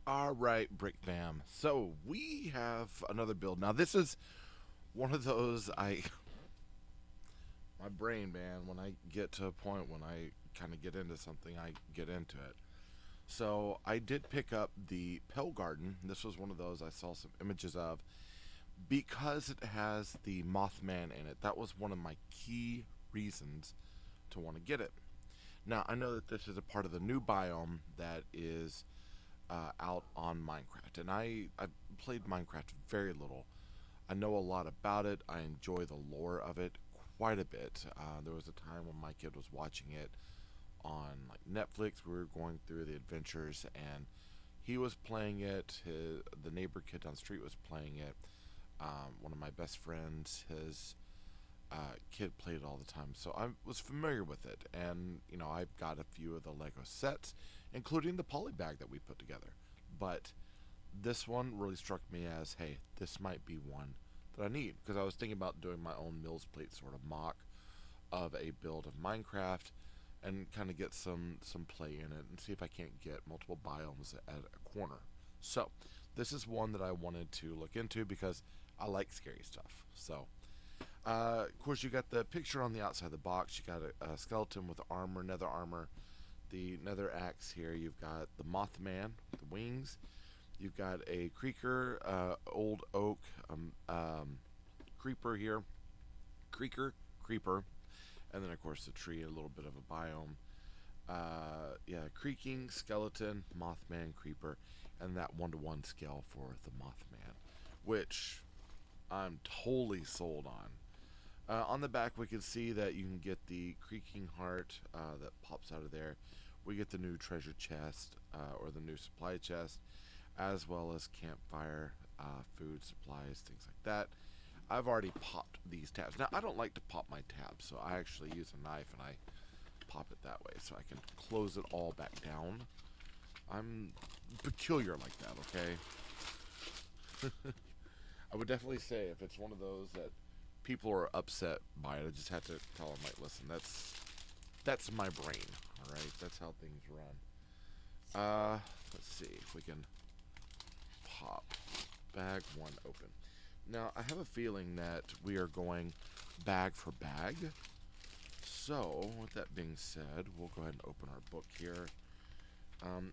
All right, Brick Bam. So we have another build. Now this is one of those my brain, man, when I get to a point when I kind of get into something, I get into it. So I did pick up the Pell Garden. This was one of those I saw some images of because it has the Mothman in it. That was one of my key reasons to want to get it. Now I know that this is a part of the new biome that is out on Minecraft, and I played Minecraft very little. I know a lot about it. I enjoy the lore of it quite a bit. There was a time when my kid was watching it on like Netflix. We were going through the adventures, and he was playing it. The neighbor kid down the street was playing it. One of my best friends, his kid played it all the time, so I was familiar with it. And I've got a few of the Lego sets, including the poly bag that we put together. But this one really struck me as, hey, this might be one that I need, because I was thinking about doing my own Mills Plate sort of mock of a build of Minecraft and kind of get some play in it and see if I can't get multiple biomes at a corner. So this is one that I wanted to look into because I like scary stuff. So of course, you got the picture on the outside of the box. You got a skeleton with armor, nether armor, the nether axe here. You've got the Mothman with the wings. You've got a creeker, old oak, creeper here, creeper, and then of course the tree, a little bit of a biome. Yeah, creaking, skeleton, Mothman, creeper, and that 1-to-1 scale for the Mothman, which I'm totally sold on. On the back, we can see that you can get the creaking heart that pops out of there. We get the new treasure chest or the new supply chest, as well as campfire, food supplies, things like that. I've already popped these tabs. Now, I don't like to pop my tabs, so I actually use a knife and I pop it that way so I can close it all back down. I'm peculiar like that, okay? I would definitely say if it's one of those that people are upset by it, I just have to tell them, like, listen, that's my brain, all right? That's how things run. Let's see if we can pop bag one open. Now, I have a feeling that we are going bag for bag. So, with that being said, we'll go ahead and open our book here.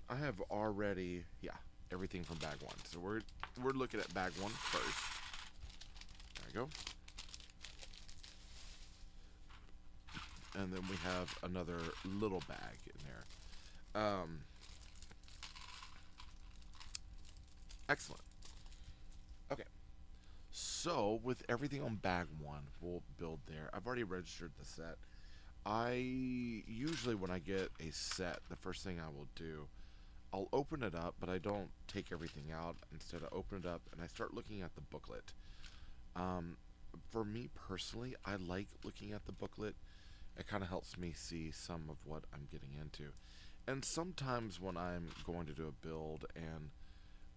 I have already, yeah, everything from bag one. So we're looking at bag one first. There we go. And then we have another little bag in there. Excellent. Okay. So, with everything on bag one, we'll build there. I've already registered the set. I usually, when I get a set, the first thing I will do, I'll open it up, but I don't take everything out. Instead, I open it up and I start looking at the booklet. Um, for me personally, I like looking at the booklet. It kind of helps me see some of what I'm getting into. And sometimes when I'm going to do a build and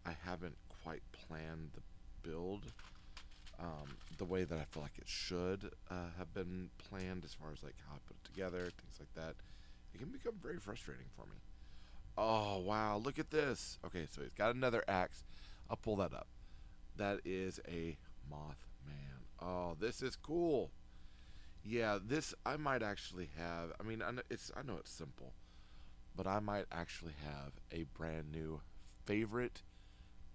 I haven't quite planned the build the way that I feel like it should have been planned, as far as like how I put it together, things like that, it can become very frustrating for me. Oh wow, look at this. Okay, so he's got another axe. I'll pull that up. That is a Mothman. Oh, this is cool. Yeah, this I might actually have. I mean, I know it's simple, but I might actually have a brand new favorite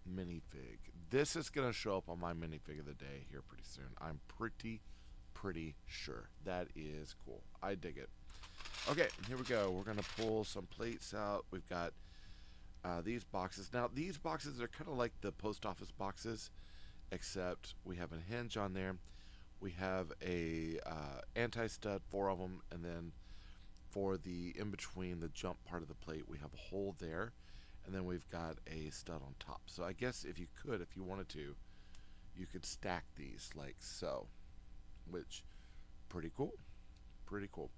minifig. This is gonna show up on my minifig of the day here pretty soon. I'm pretty sure. That is cool. I dig it. Okay, here we go. We're gonna pull some plates out. We've got these boxes. Now these boxes are kind of like the post office boxes, except we have a hinge on there. We have a anti-stud, 4 of them, and then for the in between the jump part of the plate, we have a hole there, and then we've got a stud on top. So I guess if you wanted to, you could stack these like so, which pretty cool, pretty cool.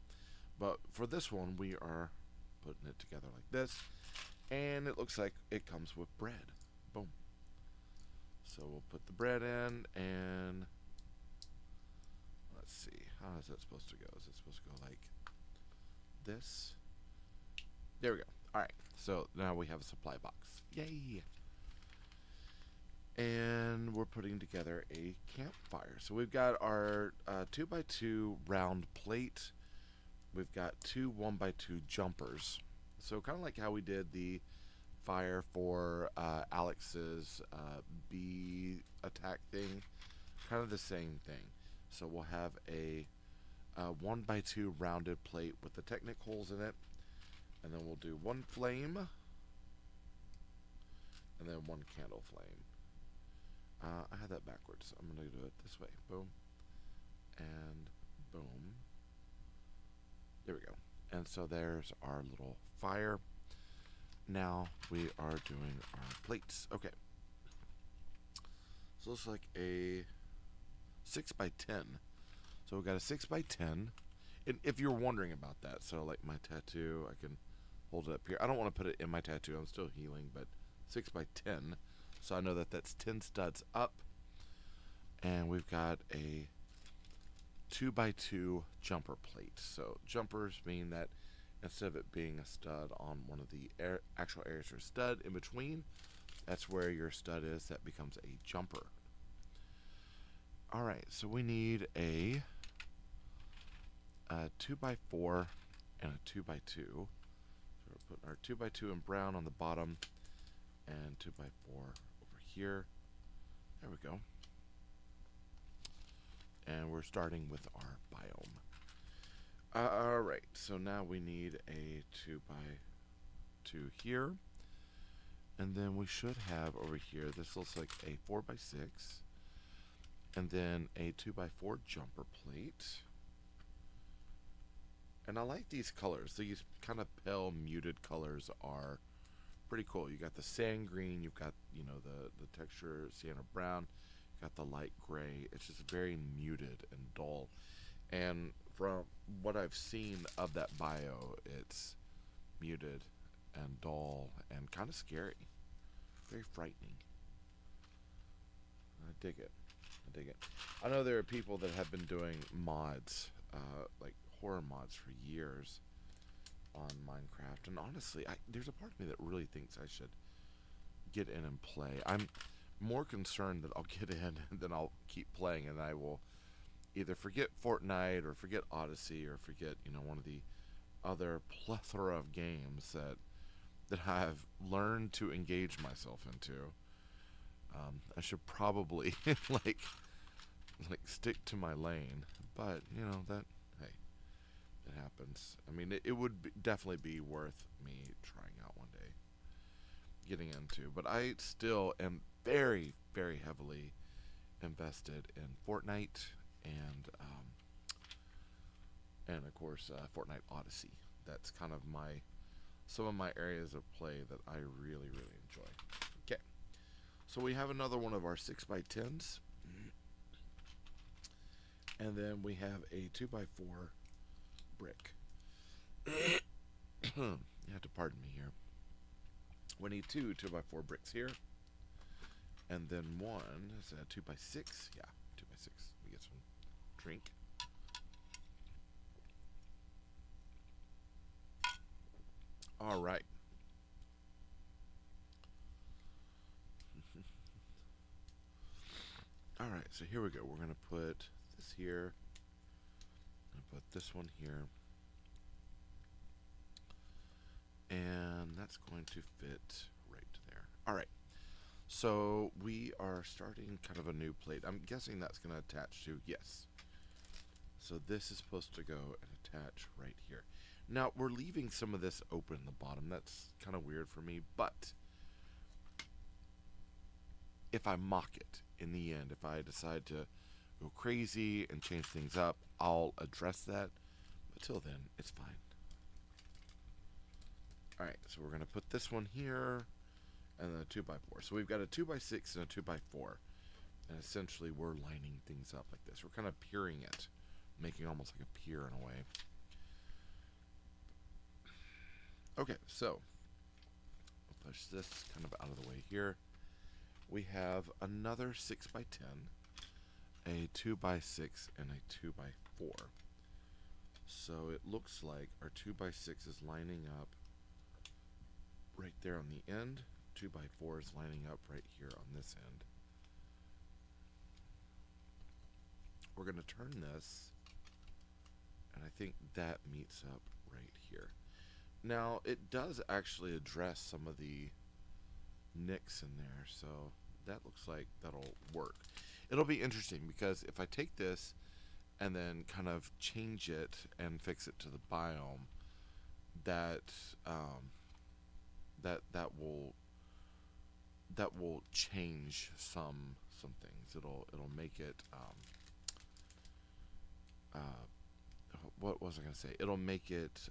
But for this one, we are putting it together like this, and it looks like it comes with bread. Boom. So we'll put the bread in, and let's see, how is that supposed to go? Is it supposed to go like this? There we go. Alright, so now we have a supply box. Yay! And we're putting together a campfire. So we've got our 2x2 round plate. We've got two 1x2 jumpers. So kind of like how we did the fire for Alex's bee attack thing. Kind of the same thing. So we'll have a 1x2 rounded plate with the Technic holes in it. And then we'll do one flame. And then one candle flame. I had that backwards. So I'm going to do it this way. Boom. And boom. There we go. And so there's our little fire. Now we are doing our plates. Okay. So it's like a 6x10. So we've got a 6x10. And if you're wondering about that, so like my tattoo, I can hold it up here. I don't want to put it in my tattoo. I'm still healing, but 6x10. So I know that that's 10 studs up. And we've got a 2x2 jumper plate. So jumpers mean that instead of it being a stud on one of the actual areas for a stud in between, that's where your stud is. That becomes a jumper. Alright, so we need a 2x4 and a 2x2. So we're putting our 2x2 in brown on the bottom and 2x4 over here. There we go. And we're starting with our biome. Alright, so now we need a 2x2 here. And then we should have over here, this looks like a 4x6. And then a 2x4 jumper plate. And I like these colors. These kind of pale, muted colors are pretty cool. You got the sand green, you've got, you know, the texture sienna brown, you've got the light gray. It's just very muted and dull. And from what I've seen of that bio, it's muted and dull and kind of scary. Very frightening. I dig it. I dig it. I know there are people that have been doing mods, like horror mods for years on Minecraft. And honestly, there's a part of me that really thinks I should get in and play. I'm more concerned that I'll get in and then I'll keep playing and I will either forget Fortnite or forget Odyssey or forget, you know, one of the other plethora of games that I've learned to engage myself into. I should probably like stick to my lane, but you know that, hey, it happens. I mean, it would definitely be worth me trying out one day, getting into. But I still am very, very heavily invested in Fortnite and of course Fortnite Odyssey. That's kind of some of my areas of play that I really, really enjoy. Okay, so we have another one of our 6x10s, and then we have a 2x4 brick. You have to pardon me here. We need two 2x4 bricks here, and then one is a 2x6. Yeah, 2x6. We get some drink. All right. All right, so here we go. We're going to put this here. I'm going to put this one here. And that's going to fit right there. All right. So we are starting kind of a new plate. I'm guessing that's going to attach to, yes. So this is supposed to go and attach right here. Now, we're leaving some of this open in the bottom. That's kind of weird for me, but if I mock it in the end, if I decide to go crazy and change things up, I'll address that. But till then, it's fine. Alright, so we're going to put this one here, and then a 2x4. So we've got a 2x6 and a 2x4. And essentially, we're lining things up like this. We're kind of piering it, making almost like a pier in a way. Okay, so I'll push this kind of out of the way here. We have another 6x10, a 2x6, and a 2x4. So it looks like our 2x6 is lining up right there on the end. 2x4 is lining up right here on this end. We're going to turn this, and I think that meets up right here. Now, it does actually address some of the nicks in there, so that looks like that'll work. It'll be interesting because if I take this and then kind of change it and fix it to the biome, that that will change some things. It'll make it what was I gonna say? It'll make it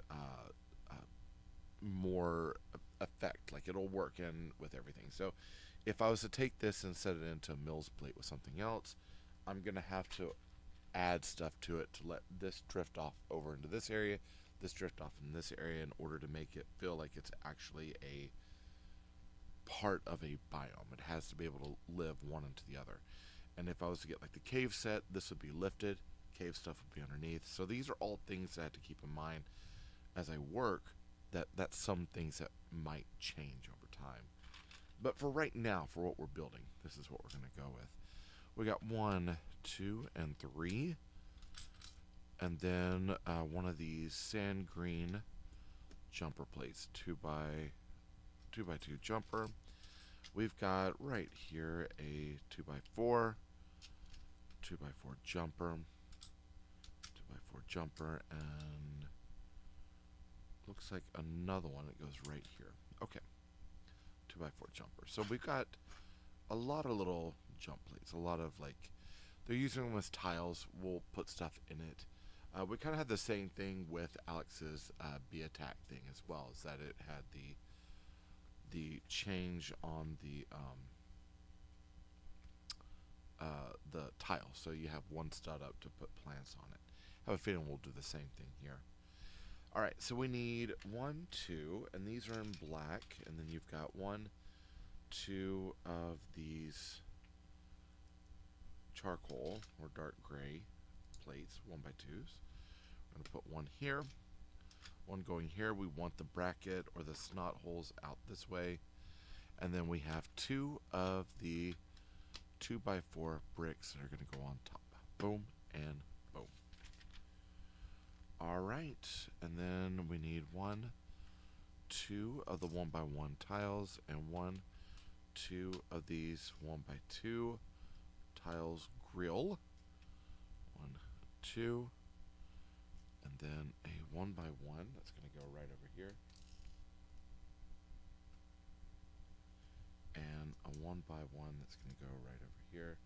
more effect. Like it'll work in with everything. So if I was to take this and set it into a Mills plate with something else, I'm gonna have to add stuff to it to let this drift off over into this area, this drift off in this area, in order to make it feel like it's actually a part of a biome. It has to be able to live one into the other. And if I was to get like the cave set, this would be lifted, cave stuff would be underneath. So these are all things that I have to keep in mind as I work, that's some things that might change over time. But for right now, for what we're building, this is what we're going to go with. We got 1, 2, and 3. And then one of these sand green jumper plates, 2x2 jumper. We've got right here a 2x4 jumper, 2x4 jumper, and looks like another one that goes right here. Okay, 2x4 jumper. So we've got a lot of little jump plates, a lot of like, they're using them as tiles. We'll put stuff in it. We kind of had the same thing with Alex's bee attack thing as well, is that it had the change on the tile. So you have one stud up to put plants on it. I have a feeling we'll do the same thing here. Alright, so we need 1, 2, and these are in black, and then you've got 1, 2 of these charcoal or dark gray plates, 1x2s. We're going to put one here, one going here. We want the bracket or the snot holes out this way. And then we have 2 of the 2x4 bricks that are going to go on top. Boom and boom. Alright, and then we need 1, 2 of the 1x1 tiles, and 1, 2 of these 1x2 tiles grill. 1, 2, and then a 1x1 that's going to go right over here, and a 1x1 that's going to go right over here.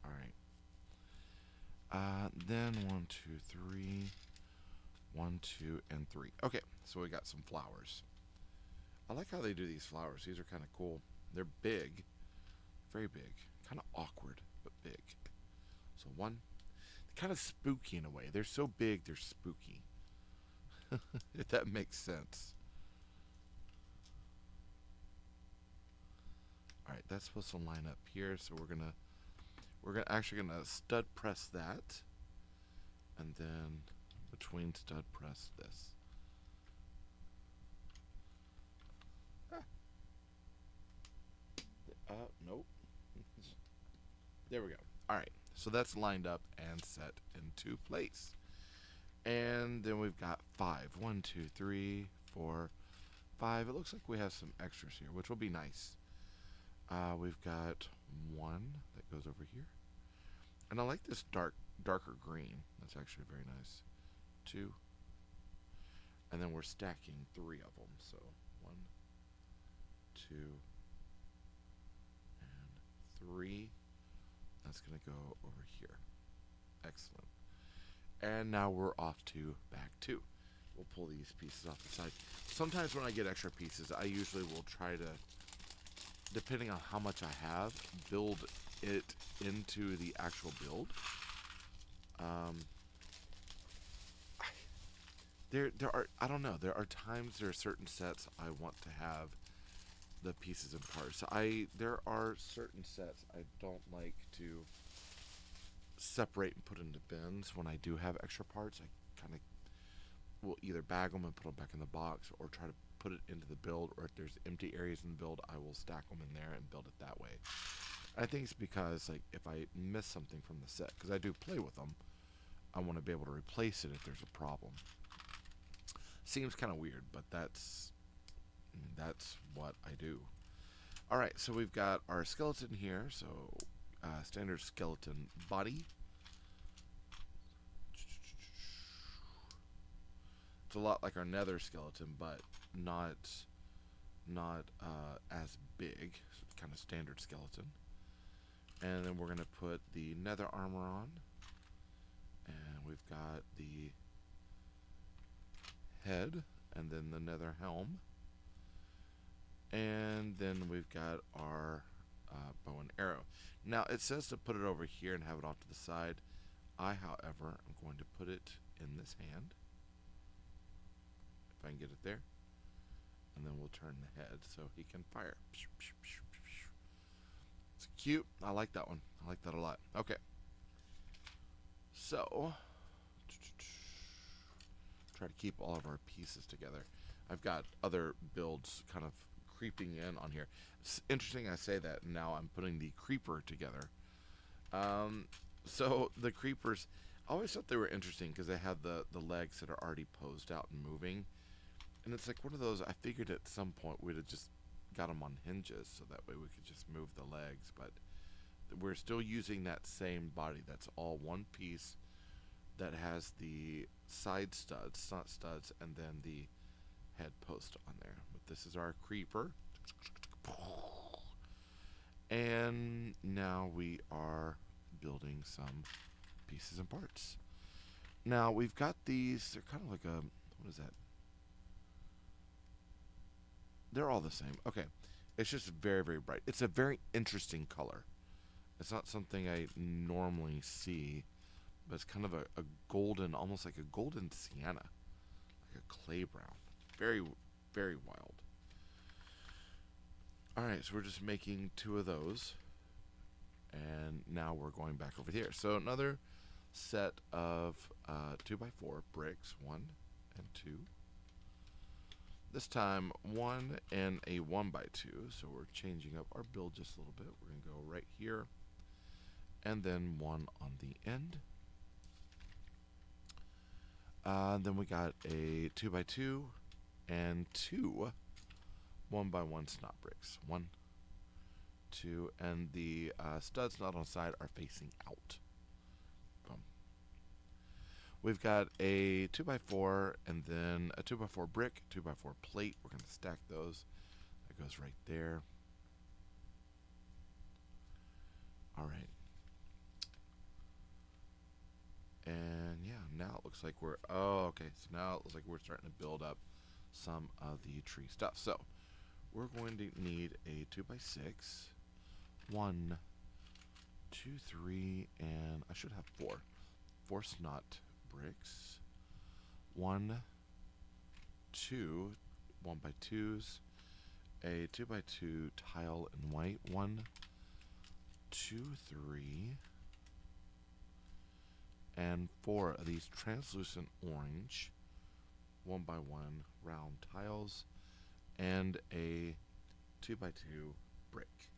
Alright. Then 1, 2, 3. 1, 2, and 3. Okay, so we got some flowers. I like how they do these flowers. These are kind of cool. They're big. Very big. Kind of awkward, but big. So 1. Kind of spooky in a way. They're so big, they're spooky. If that makes sense. Alright, that's supposed to line up here, so we're actually gonna stud press that, and then between stud press this. Nope. There we go. Alright, so that's lined up and set into place. And then we've got 5. 1, 2, 3, 4, 5. It looks like we have some extras here, which will be nice. We've got 1 that goes over here. And I like this darker green. That's actually very nice. 2. And then we're stacking 3 of them. So 1, 2, and 3. That's going to go over here. Excellent. And now we're off to bag 2. We'll pull these pieces off the side. Sometimes when I get extra pieces, I usually will try to, depending on how much I have, build it into the actual build. There are, I don't know, there are times, there are certain sets I want to have the pieces in parts. There are certain sets I don't like to separate and put into bins when I do have extra parts. I kind of either bag them and put them back in the box, or try to put it into the build, or if there's empty areas in the build, I will stack them in there and build it that way. I think it's because, like, if I miss something from the set, because I do play with them, I want to be able to replace it if there's a problem. Seems kind of weird, but that's what I do. All right, so we've got our skeleton here. So standard skeleton body. It's a lot like our nether skeleton, but not as big. So it's kind of standard skeleton. And then we're going to put the nether armor on. And we've got the head, and then the nether helm. And then we've got our bow and arrow. Now, it says to put it over here and have it off to the side. I, however, am going to put it in this hand. If I can get it there. And then we'll turn the head so he can fire. It's cute. I like that one. I like that a lot. Okay. So, try to keep all of our pieces together. I've got other builds kind of creeping in on here. It's interesting I say that, and now I'm putting the creeper together. So the creepers, I always thought they were interesting because they have the legs that are already posed out and moving. And it's like one of those, I figured at some point we'd have just got them on hinges so that way we could just move the legs. But we're still using that same body. That's all one piece that has the side studs, not studs, and then the head post on there. But this is our creeper. And now we are building some pieces and parts. Now we've got these, they're kind of like a, what is that? They're all the same. Okay. It's just very, very bright. It's a very interesting color. It's not something I normally see, but it's kind of a golden, almost like a golden sienna. Like a clay brown. Very, very wild. Alright, so we're just making 2 of those. And now we're going back over here. So another set of 2x4 bricks. 1 and 2. This time 1 and a 1x2. So we're changing up our build just a little bit. We're going to go right here. And then 1 on the end. Then we got a 2x2 and 2 1x1 snot bricks. 1, 2, and the studs not on the side are facing out. Boom. We've got a 2x4 and then a 2x4 brick, 2x4 plate. We're going to stack those. That goes right there. All right. And yeah, now it looks like we're, oh, okay. So now it looks like we're starting to build up some of the tree stuff. So we're going to need a 2x6. 1, 2, 3, and I should have 4. 4 snot bricks. 1, 2, 1x2s. A 2x2 tile in white. 1, 2, 3. And 4 of these translucent orange 1x1 round tiles, and a 2x2 brick.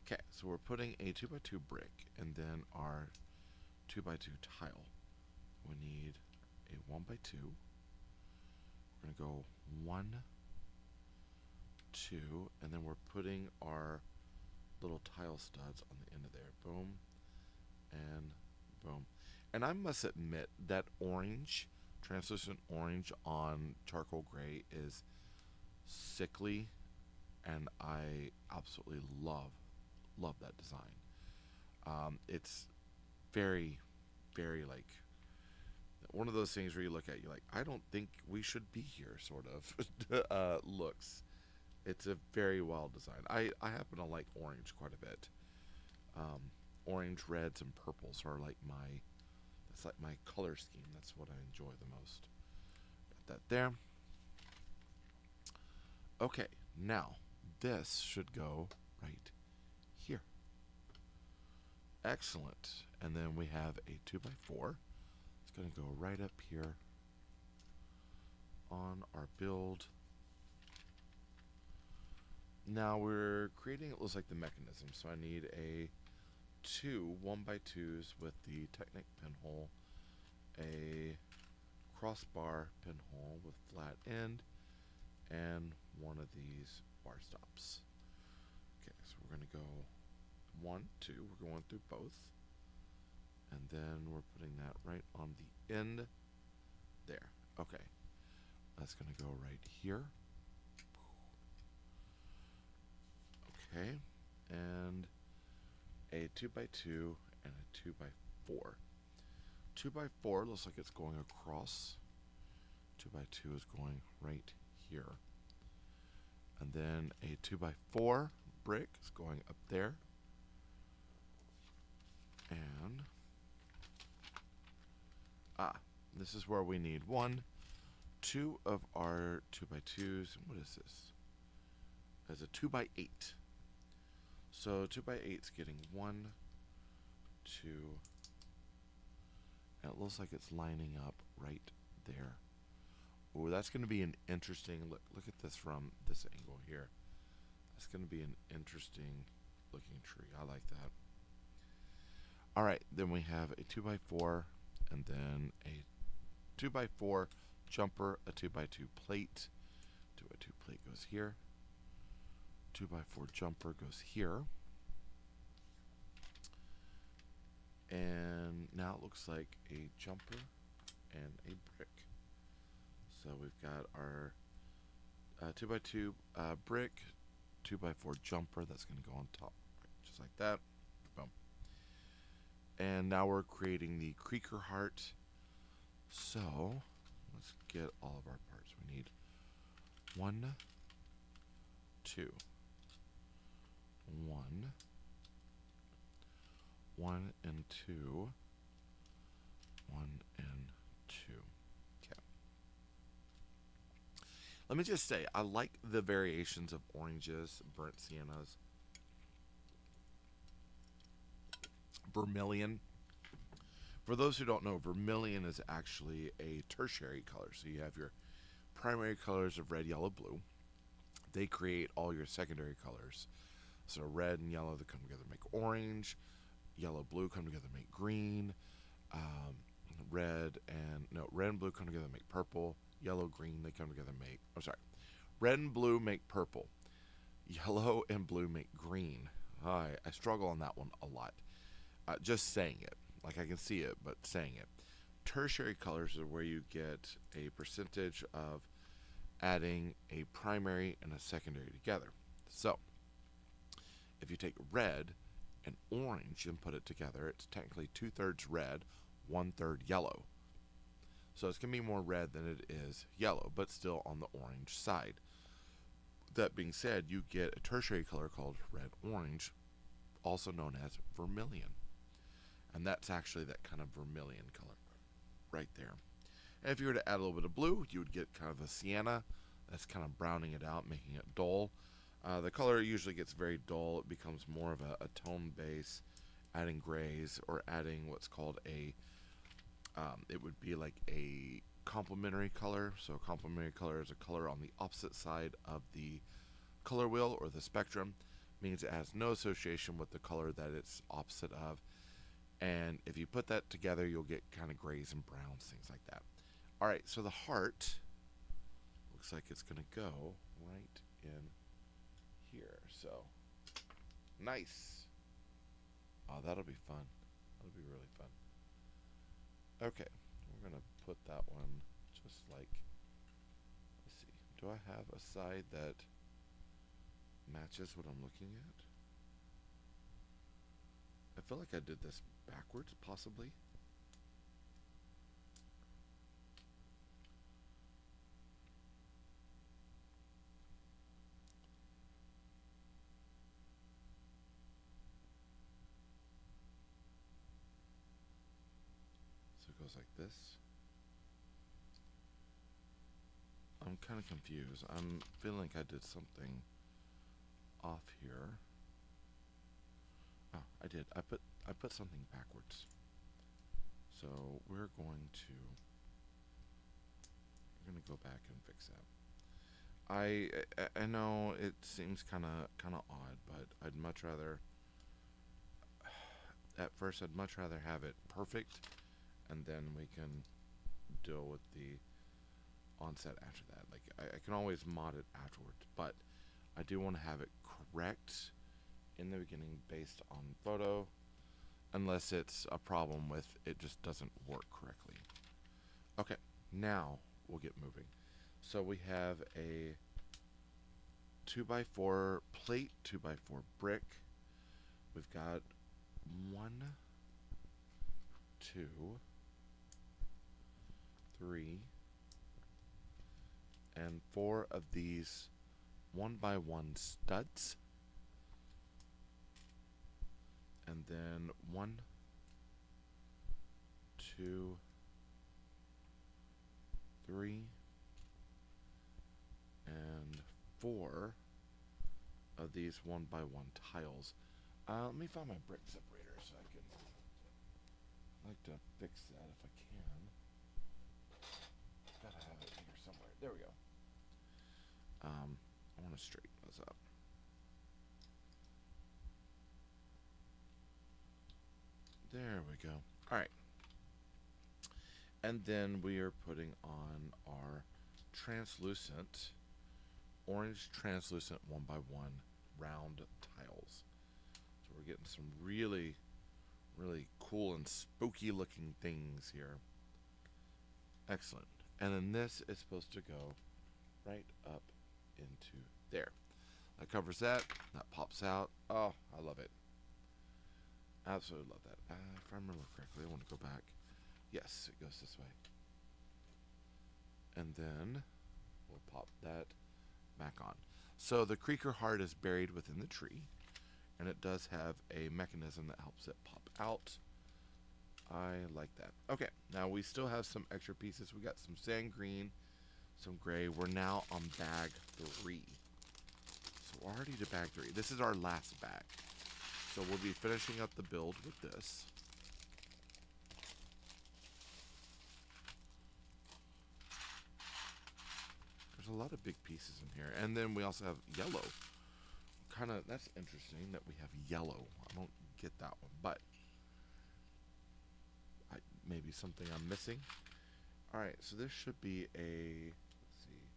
Okay, so we're putting a 2x2 brick and then our 2x2 tile. We need a 1x2. We're going to go 1, 2, and then we're putting our little tile studs on the end of there. Boom, and boom. And I must admit that orange, translucent orange on charcoal gray is sickly, and I absolutely love that design. It's very, very like one of those things where you look at, you're like, I don't think we should be here, sort of looks. It's a very well designed. I happen to like orange quite a bit. Orange, reds, and purples are like that's like my color scheme. That's what I enjoy the most. Got that there. Okay, now this should go right here. Excellent. And then we have a 2x4. It's going to go right up here our build. Now we're creating, it looks like the mechanism. So I need a two 1x2s with the Technic pinhole, a crossbar pinhole with flat end, and one of these bar stops. Okay, so we're going to go 1, 2. We're going through both. And then we're putting that right on the end there. Okay, that's going to go right here. Okay, and a 2x2 and a 2x4. 2x4 looks like it's going across. 2x2 is going right here. And then a 2x4 brick is going up there. And this is where we need 2 of our 2x2s. What is this? As a 2x8. So 2x8 is getting 1, 2, and it looks like it's lining up right there. Oh, that's going to be an interesting look. Look at this from this angle here. That's going to be an interesting looking tree. I like that. All right, then we have a 2x4, and then a 2x4 jumper, a 2x2 plate. 2x2 plate goes here. 2x4 jumper goes here. And now it looks like a jumper and a brick. So we've got our 2x2 brick, 2x4 jumper that's going to go on top, just like that. Boom. And now we're creating the creaker heart. So let's get all of our parts. We need 1, 2, 1, 1 and 2, 1 and 2. Okay. Let me just say, I like the variations of oranges, burnt siennas, vermilion. For those who don't know, vermilion is actually a tertiary color. So you have your primary colors of red, yellow, blue. They create all your secondary colors. So red and yellow, they come together to make orange. Yellow, blue come together to make green. Red and blue come together to make purple. Yellow, green, they come together to make, red and blue make purple. Yellow and blue make green. I struggle on that one a lot. Just saying it. Like I can see it, but saying it. Tertiary colors are where you get a percentage of adding a primary and a secondary together. So, if you take red and orange and put it together, it's technically 2/3 red, 1/3 yellow. So it's going to be more red than it is yellow, but still on the orange side. That being said, you get a tertiary color called red-orange, also known as vermilion. And that's actually that kind of vermilion color right there. And if you were to add a little bit of blue, you would get kind of a sienna. That's kind of browning it out, making it dull. The color usually gets very dull. It becomes more of a tone base, adding grays or adding what's called it would be like a complementary color. So a complementary color is a color on the opposite side of the color wheel or the spectrum. Means it has no association with the color that it's opposite of. And if you put that together, you'll get kind of grays and browns, things like that. All right, so the heart looks like it's going to go right in here. So, nice. Oh, that'll be fun. That'll be really fun. Okay, we're going to put that one just like, let's see. Do I have a side that matches what I'm looking at? I feel like I did this backwards, possibly. So it goes like this. I'm kind of confused. I'm feeling like I did something off here. Oh, I did. I put something backwards. So we're going to we're gonna go back and fix that. I know it seems kind of odd, but I'd much rather. At first, I'd much rather have it perfect, and then we can deal with the onset after that. Like I can always mod it afterwards, but I do want to have it correct in the beginning based on photo, unless it's a problem with it just doesn't work correctly. Okay, now we'll get moving. So we have a 2x4 plate, 2x4 brick. We've got 1, 2, 3, and 4 of these 1x1 studs. And then 1, 2, 3, and 4 of these 1x1 tiles. Let me find my brick separator so I can. I'd like to fix that if I can. Gotta have it here somewhere. There we go. I want to straighten those up. There we go. All right. And then we are putting on our translucent, orange translucent 1x1 round tiles. So we're getting some really, really cool and spooky looking things here. Excellent. And then this is supposed to go right up into there. That covers that. That pops out. Oh, I love it. Absolutely love that. If I remember correctly, I want to go back. Yes, it goes this way. And then we'll pop that back on. So the creaker heart is buried within the tree, and it does have a mechanism that helps it pop out. I like that. Okay, now we still have some extra pieces. We got some sand green, some gray. We're now on bag 3. So we're already to bag 3. This is our last bag. So we'll be finishing up the build with this. There's a lot of big pieces in here. And then we also have yellow. That's interesting that we have yellow. I don't get that one, but maybe something I'm missing. All right, so this should be a, let's see,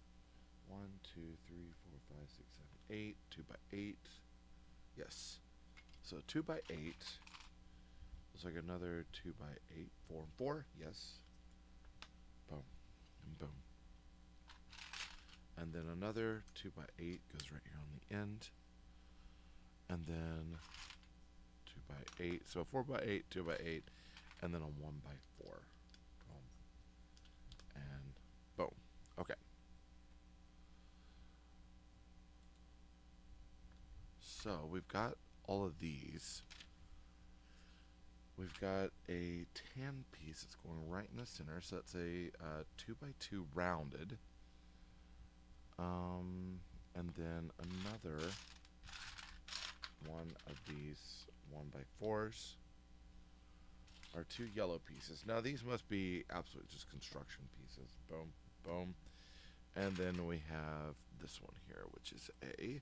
1, 2, 3, 4, 5, 6, 7, 8, 2x8. Yes. So 2x8. Looks like another 2x8, 4 and 4. Yes. Boom and boom. And then another 2x8 goes right here on the end. And then 2x8. So 4x8, 2x8, and then a 1x4. Boom. And boom. Okay. So we've got all of these. We've got a tan piece that's going right in the center. So that's a 2x2 rounded. And then another one of these 1x4s are 2 yellow pieces. Now these must be absolutely just construction pieces. Boom, boom. And then we have this one here, which is a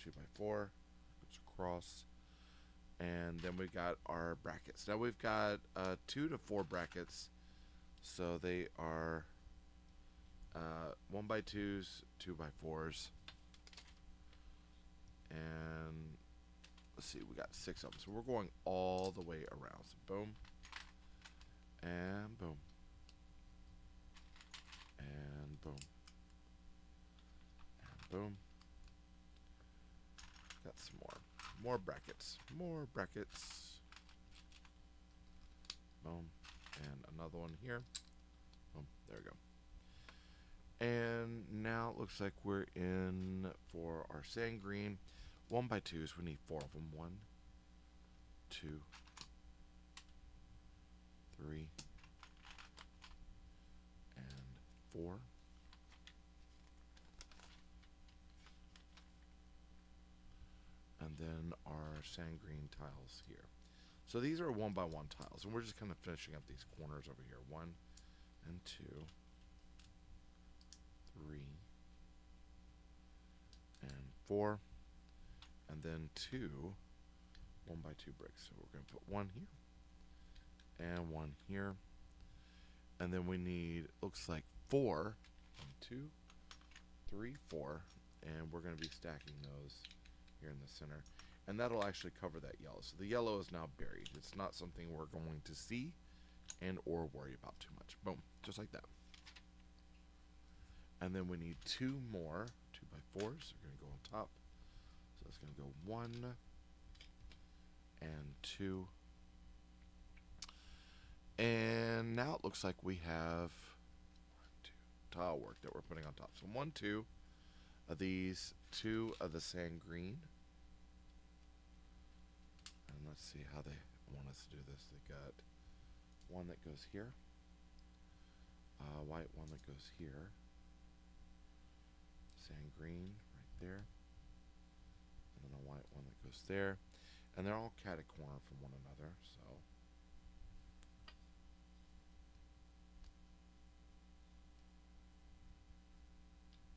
2x4. Goes across. And then we've got our brackets. Now we've got 2 to 4 brackets. So they are 1x2s, 2x4s. And let's see, we got 6 of them. So we're going all the way around. So boom. And boom. And boom. And boom. Got some more. More brackets. More brackets. Boom. And another one here. Boom. There we go. And now it looks like we're in for our sand green. 1x2s. We need 4 of them. 1, 2, 3, and 4. And then our sand green tiles here. So these are 1x1 tiles, and we're just kind of finishing up these corners over here. 1 and 2 4, and then 2 1x2 bricks. So we're going to put 1 here and 1 here. And then we need, looks like 4. 1, 2, 3, 4. And we're going to be stacking those here in the center. And that'll actually cover that yellow. So the yellow is now buried. It's not something we're going to see and or worry about too much. Boom, just like that. And then we need 2 more 2x4s. They're going to go on top. So it's going to go 1 and 2. And now it looks like we have 1, 2 tile work that we're putting on top. So 1, 2 of these, 2 of the sand green. And let's see how they want us to do this. They got 1 that goes here, white 1 that goes here, sand green right there, and then a white 1 that goes there. And they're all cat-a-corner from one another, so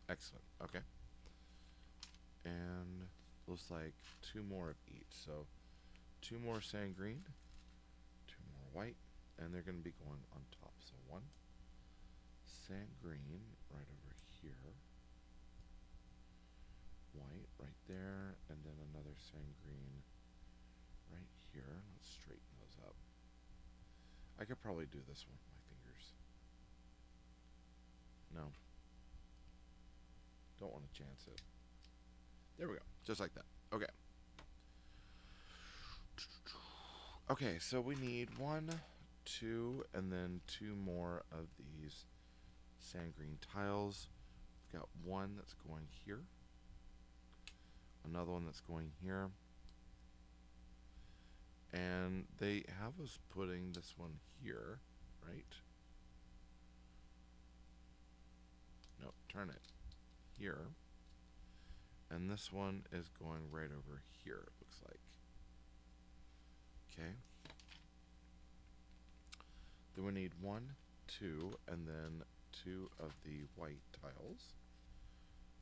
excellent. Okay. And looks like 2 more of each. So 2 more sand green, 2 more white, and they're going to be going on top. So 1 sand green right over here, white right there, and then another sand green right here. Let's straighten those up. I could probably do this one with my fingers. No. Don't want to chance it. There we go. Just like that. Okay. Okay, so we need 1, 2, and then 2 more of these sand green tiles. We've got 1 that's going here, another one that's going here, and they have us putting this one here, right? No, turn it here, and this one is going right over here, it looks like. Okay. Then we need 1, 2, and then 2 of the white tiles.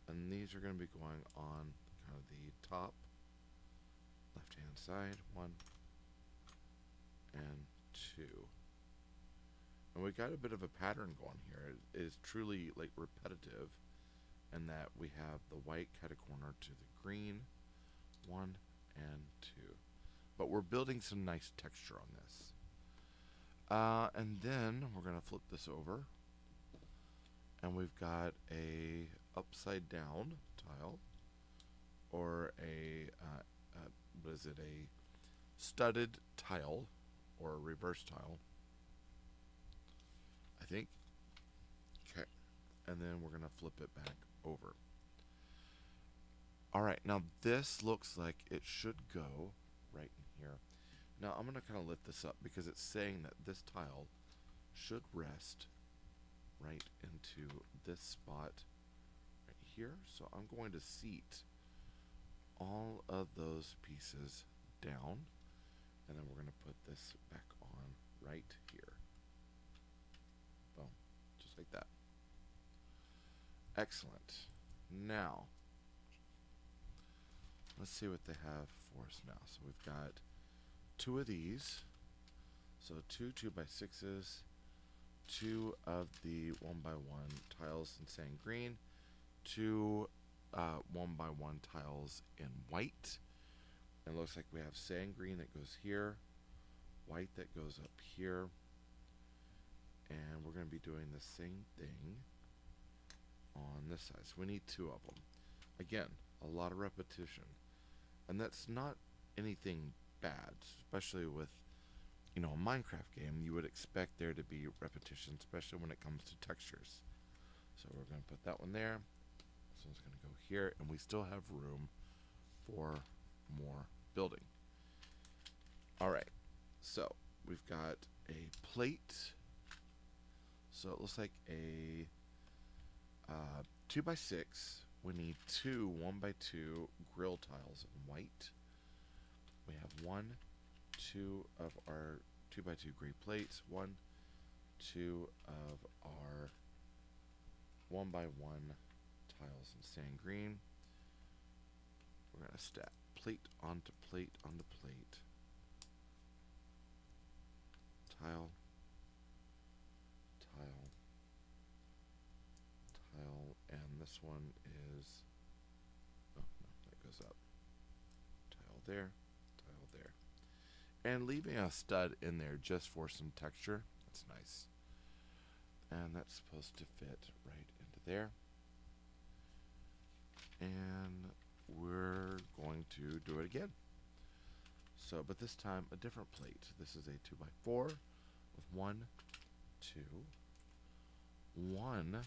And these are going to be going on kind of the top left-hand side. 1 and 2. And we got a bit of a pattern going here. It is truly like repetitive, in that we have the white cat-a-corner to the green. 1 and 2. But we're building some nice texture on this. And then we're going to flip this over. And we've got a upside down tile. Or what is it? A studded tile. Or a reverse tile, I think. Okay. And then we're going to flip it back over. Alright, now this looks like it should go right in here. Now I'm going to kind of lift this up because it's saying that this tile should rest right into this spot right here. So I'm going to seat all of those pieces down, and then we're going to put this back on right here. Boom. Just like that. Excellent. Now, let's see what they have for us now. So we've got 2 of these. So 2 2x6s, 2 of the 1x1 tiles in sand green, 2 1x1 tiles in white. And it looks like we have sand green that goes here, white that goes up here, and we're going to be doing the same thing on this side. So we need 2 of them. Again, a lot of repetition. And that's not anything bad, especially with, you know, a Minecraft game. You would expect there to be repetition, especially when it comes to textures. So we're going to put that one there. This one's going to go here, and we still have room for more building. Alright, so we've got a plate. So it looks like a 2x6. We need 2 1x2 grill tiles in white. We have 1, 2 of our 2x2 green plates, 1, 2 of our 1x1 tiles in sand green, we're going to stack plate onto plate onto plate. Tile, tile, tile, and this one is, oh no, that goes up. Tile there, tile there. And leaving a stud in there just for some texture. That's nice. And that's supposed to fit right into there. And we're going to do it again. So, but this time a different plate. This is a 2x4 with 1, 2, 1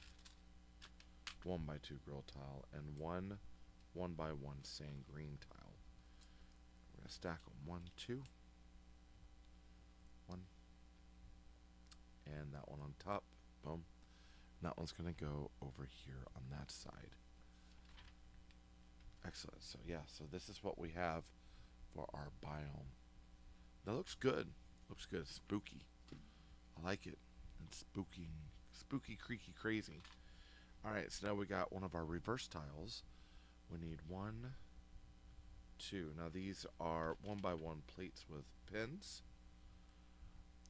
1x2 grill tile and 1x1 sand green tile. We're going to stack them 1, 2, 1, and that one on top. Boom. And that one's going to go over here on that side. Excellent. So yeah, so this is what we have for our biome. That looks good. Looks good. Spooky. I like it. It's spooky, spooky, creaky, crazy. All right, so now we got one of our reverse tiles. We need 1, 2. Now these are 1x1 plates with pins.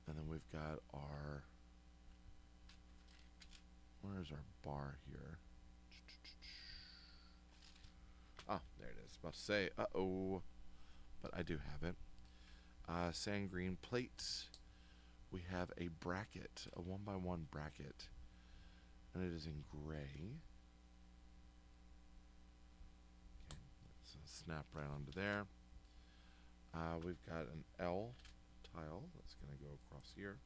And then we've got our, where's our bar here? Oh, there it is. About to say, uh-oh. But I do have it. Sand green plates. We have a bracket, a 1x1 bracket. And it is in gray. Okay, so snap right onto there. We've got an L tile that's going to go across here.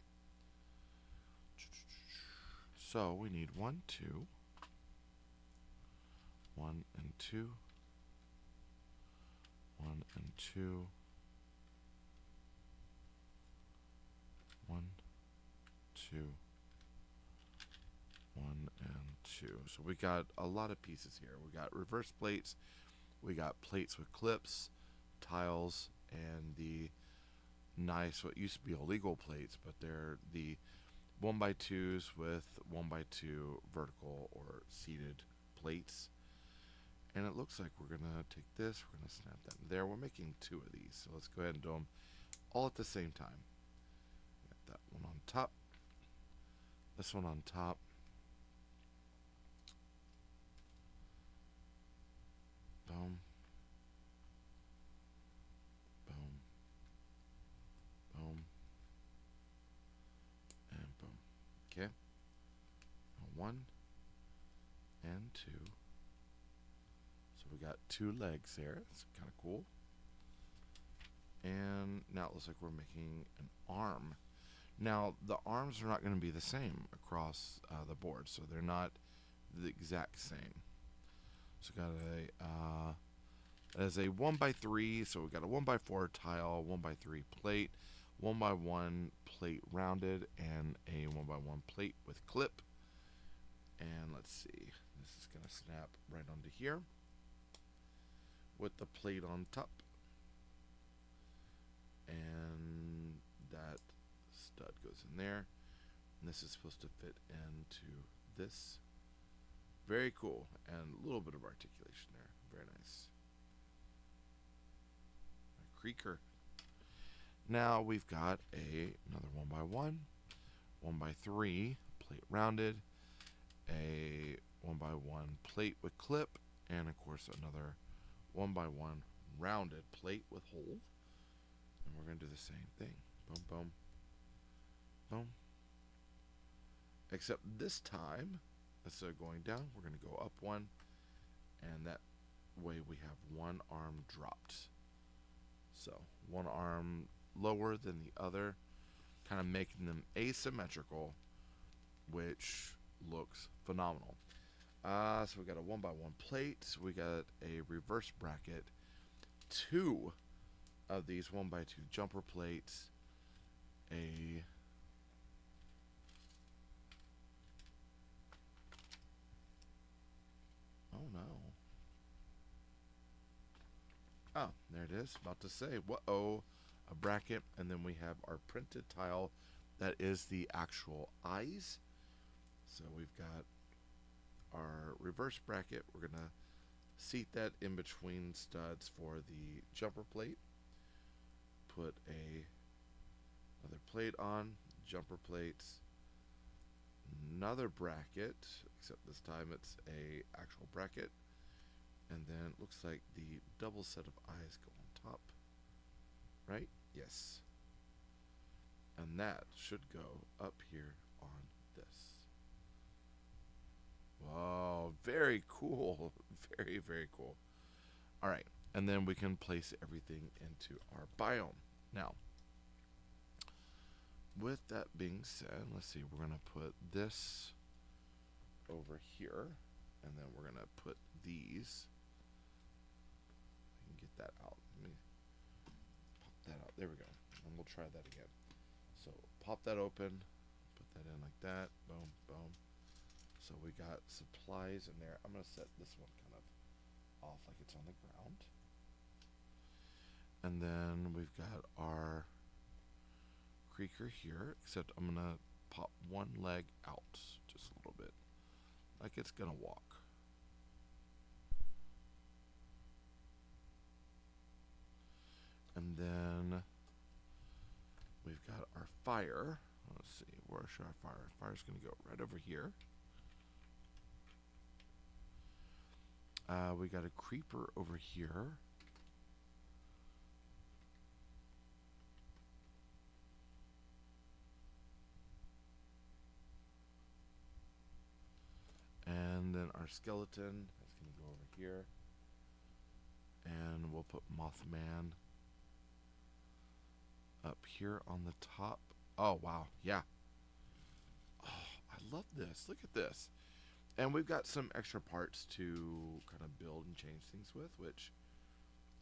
So we need 1, 2. 1 and 2. 1 and 2. 1, 2. 1 and 2. So we got a lot of pieces here. We got reverse plates. We got plates with clips, tiles, and the nice, what used to be illegal plates, but they're the 1x2s with 1x2 vertical or seated plates. And it looks like we're going to take this, we're going to snap that in there. We're making 2 of these, so let's go ahead and do them all at the same time. Got that one on top, this one on top. Boom. Boom. Boom. And boom. Okay. 1 and 2. So we got 2 legs there. It's kind of cool. And now it looks like we're making an arm. Now the arms are not going to be the same across the board, so they're not the exact same. So got a as a 1x3, so we got a 1x4 tile, 1x3 plate, 1x1 plate rounded, and a 1x1 plate with clip. And let's see, this is gonna snap right onto here with the plate on top, and that stud goes in there, and this is supposed to fit into this. Very cool, and a little bit of articulation there. Very nice. A creaker. Now we've got another 1x1, 1x3 plate rounded, a 1x1 plate with clip, and of course another 1x1 rounded plate with hole. And we're going to do the same thing. Boom, boom, boom. Except this time, instead of going down, we're going to go up 1, and that way we have 1 arm dropped. So 1 arm lower than the other, kind of making them asymmetrical, which looks phenomenal. So we got a 1x1 plate, we got a reverse bracket, 2 of these 1x2 jumper plates, a oh no. Oh, there it is. About to say, whoa, a bracket, and then we have our printed tile that is the actual eyes. So we've got our reverse bracket. We're gonna Seat that in between studs for the jumper plate. Put another plate on, jumper plates, another bracket, except this time it's a actual bracket, and then it looks like the double set of eyes go on top, right? Yes. And that should go up here on this. Wow, very cool. Very, very cool. All right, and then we can place everything into our biome. Now, with that being said, let's see, we're going to put this over here, and then we're going to put these. I can get that out. Let me pop that out. There we go. And we'll try that again. So pop that open, put that in like that. Boom, boom. So we got supplies in there. I'm going to set this one kind of off like it's on the ground. And then we've got our creaker here, except I'm going to pop one leg out just a little bit, like it's going to walk. And then we've got our fire. Let's see, where should our fire? Fire's going to go right over here. We got a creeper over here. And then our skeleton is going to go over here. And we'll put Mothman up here on the top. Oh, wow. Yeah. Oh, I love this. Look at this. And we've got some extra parts to kind of build and change things with, which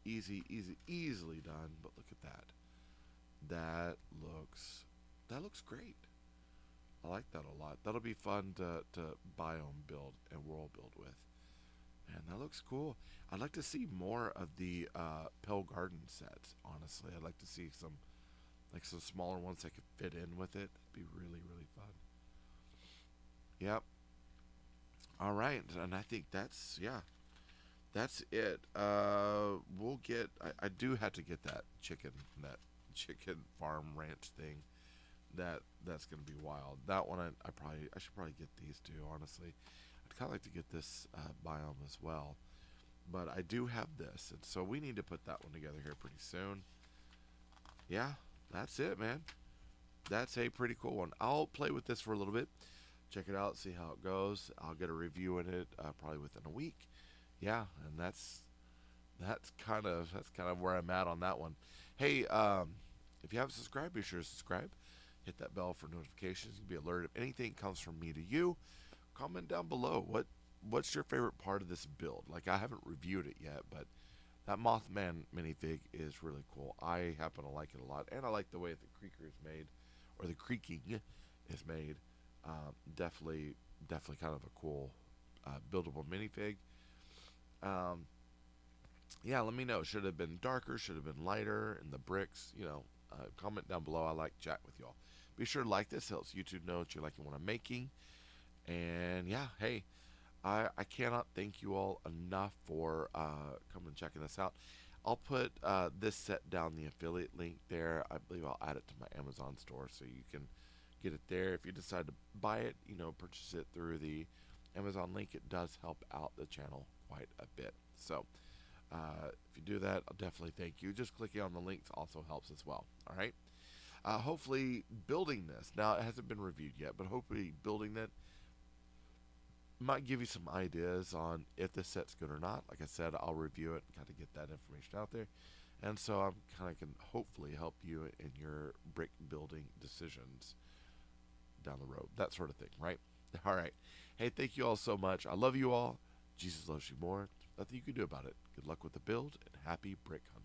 easily done. But look at that. That looks great. I like that a lot. That'll be fun to biome build and world build with. And that looks cool. I'd like to see more of the Pale Garden sets, honestly. I'd like to see some smaller ones that could fit in with it. It'd be really, really fun. Yep. All right. And I think that's it. We'll get I do have to get that chicken farm ranch thing. That's gonna be wild. That one I should probably get these two, honestly. I'd kinda like to get this biome as well. But I do have this, and so we need to put that one together here pretty soon. Yeah, that's it, man. That's a pretty cool one. I'll play with this for a little bit, check it out, see how it goes. I'll get a review in it probably within a week. Yeah, and that's kind of where I'm at on that one. Hey, if you haven't subscribed, be sure to subscribe. Hit that bell for notifications. You'll be alerted if anything comes from me to you. Comment down below what's your favorite part of this build. Like, I haven't reviewed it yet, but that Mothman minifig is really cool. I happen to like it a lot, and I like the way the creaker is made, or the creaking is made. Definitely kind of a cool buildable minifig. Yeah, let me know. Should have been darker, should have been lighter, and the bricks, comment down below. I like chat with y'all. Be sure to like this. Helps YouTube know that you're liking what I'm making. And yeah, hey, I cannot thank you all enough for coming and checking this out. I'll put this set down the affiliate link there. I believe I'll add it to my Amazon store so you can get it there. If you decide to buy it, purchase it through the Amazon link. It does help out the channel quite a bit. So if you do that, I'll definitely thank you. Just clicking on the links also helps as well. All right. Hopefully building this, now it hasn't been reviewed yet, but hopefully building that might give you some ideas on if this set's good or not. Like I said, I'll review it and kind of get that information out there. And so I'm kind of can hopefully help you in your brick building decisions down the road, that sort of thing, right? All right. Hey, thank you all so much. I love you all. Jesus loves you more. Nothing you can do about it. Good luck with the build and happy brick hunting.